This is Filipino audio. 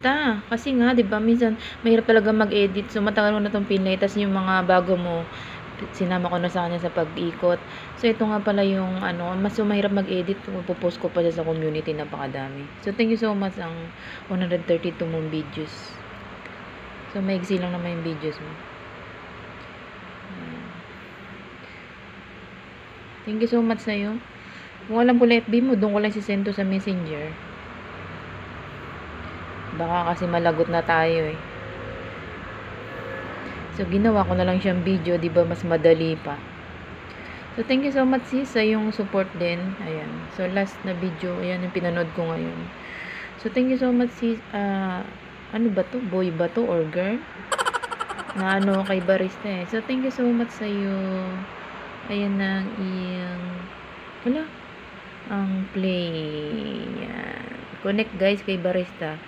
Kasi nga 'di ba minsan mahirap talaga mag-edit, so matagal mo na 'tong pinlay ta's yung mga bago mo sinama ko na sa kanya sa pag-ikot. So ito nga pala yung ano, mas mahirap mag-edit kung ipo-post ko pa siya sa community, napakadami. So thank you so much ang 132 mong videos. So maiksi lang naman yung videos mo. Thank you so much sa'yo. Kung alam ko lang FB mo, doon ko lang sisend sa Messenger. Baka kasi malagot na tayo eh. So, ginawa ko na lang siyang video, di ba mas madali pa. So, thank you so much sis sa yung support din. Ayan. So, last na video, ayan yung pinanood ko ngayon. So, thank you so much sis. Ano ba to? Boy ba to or girl? Na ano kay barista eh. So, thank you so much sa iyo. Ayan na yung wala. Ang play. Yan. Connect guys kay barista.